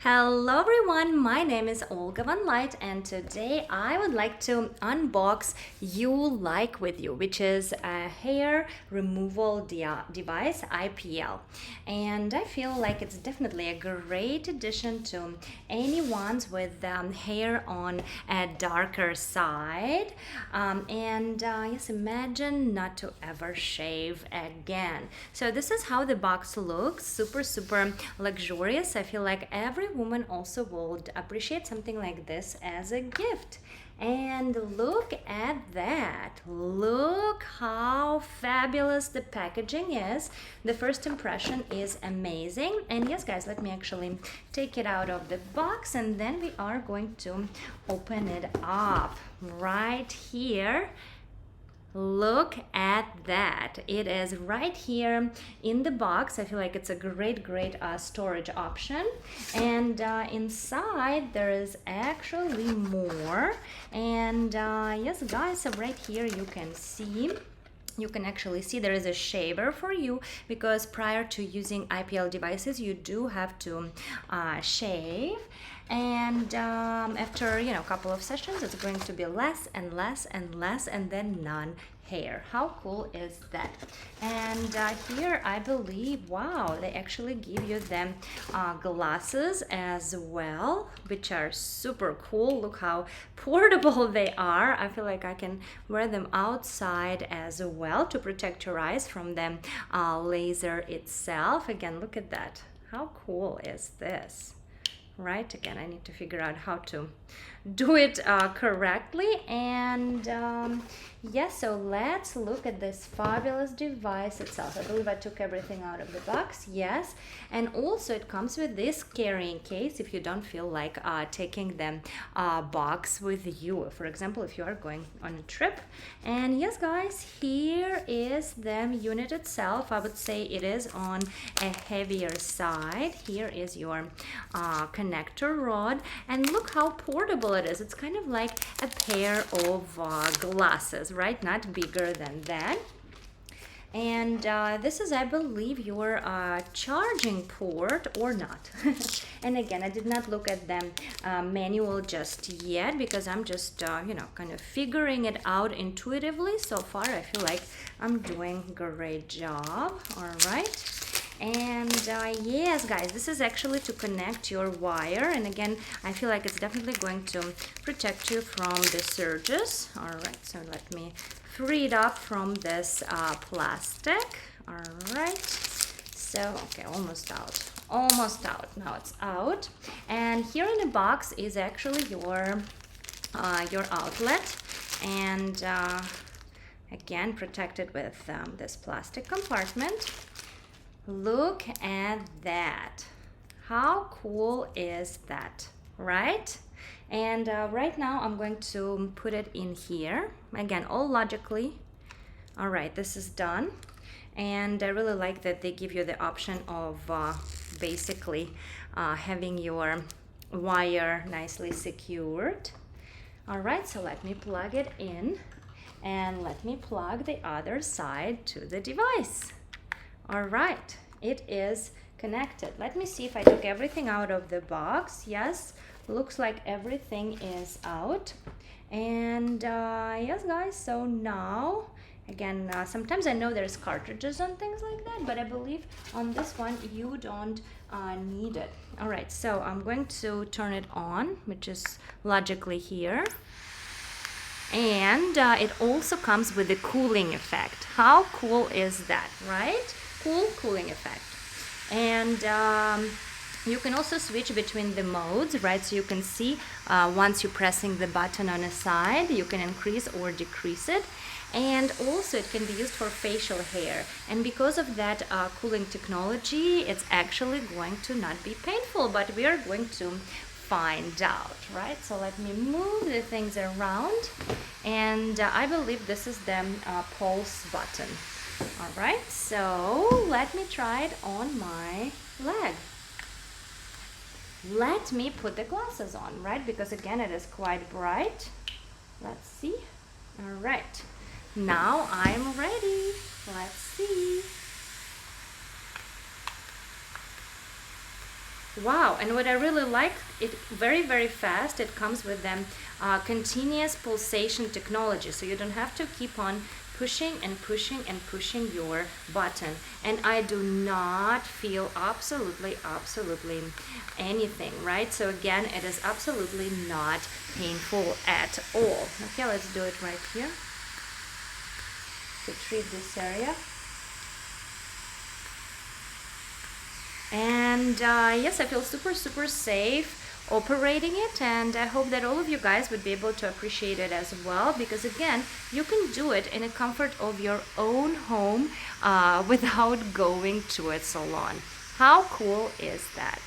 Hello everyone, my name is Olga Van Light and today I would like to unbox Ulike with you, which is a hair removal device, IPL. And I feel like it's definitely a great addition to anyone's with hair on a darker side. Yes, imagine not to ever shave again. So this is how the box looks, super luxurious. I feel like every woman also would appreciate something like this as a gift. And look at that. Look how fabulous the packaging is. The first impression is amazing. And yes, guys, let me actually take it out of the box and then we are going to open it up right here. Look at that. It is right here in the box. I feel like it's a great storage option. And inside there is actually more. And yes, guys, so right here you can actually see there is a shaver for you, because prior to using IPL devices you do have to shave, and after a couple of sessions it's going to be less and less and less, and then none hair. How cool is that? And here I believe, wow, they actually give you them glasses as well, which are super cool. Look how portable they are. I feel like I can wear them outside as well to protect your eyes from the laser itself. Again, look at that. How cool is this? Right, again, I need to figure out how to do it correctly. And yes, so let's look at this fabulous device itself. I believe I took everything out of the box. Yes, and also it comes with this carrying case if you don't feel like taking the box with you, for example, if you are going on a trip. And yes, guys, here is the unit itself. I would say it is on a heavier side. Here is your connector rod, and look how portable it is. It's kind of like a pair of glasses, right? Not bigger than that. And this is, I believe, your charging port or not. And again, I did not look at the manual just yet, because I'm just kind of figuring it out intuitively. So far I feel like I'm doing a great job. All right. And yes, guys, this is actually to connect your wire, and again, I feel like it's definitely going to protect you from the surges. All right, so let me free it up from this plastic. All right, so okay, almost out. Now it's out. And here in the box is actually your outlet, and again, protected with this plastic compartment. Look at that. How cool is that, right? And right now I'm going to put it in here. Again, all logically. All right, this is done. And I really like that they give you the option of basically having your wire nicely secured. All right, so let me plug it in, and let me plug the other side to the device. All right, it is connected. Let me see if I took everything out of the box. Yes, looks like everything is out. And yes, guys, so now again, sometimes I know there's cartridges on things like that, but I believe on this one you don't need it. All right, so I'm going to turn it on, which is logically here. And it also comes with a cooling effect. How cool is that, right? Cool cooling effect. And you can also switch between the modes, right? So you can see once you're pressing the button on a side, you can increase or decrease it. And also it can be used for facial hair. And because of that cooling technology, it's actually going to not be painful, but we are going to find out, right? So let me move the things around. And I believe this is the pulse button. All right, so let me try it on my leg. Let me put the glasses on, right? Because again, it is quite bright. Let's see. All right, now I'm ready. Let's see. Wow, and what I really like, it very, very fast. It comes with them continuous pulsation technology, so you don't have to keep on pushing and pushing and pushing your button. And I do not feel absolutely anything, right? So again, it is absolutely not painful at all. Okay, let's do it right here to treat this area. And yes, I feel super safe operating it, and I hope that all of you guys would be able to appreciate it as well, because again, you can do it in the comfort of your own home without going to a salon. How cool is that?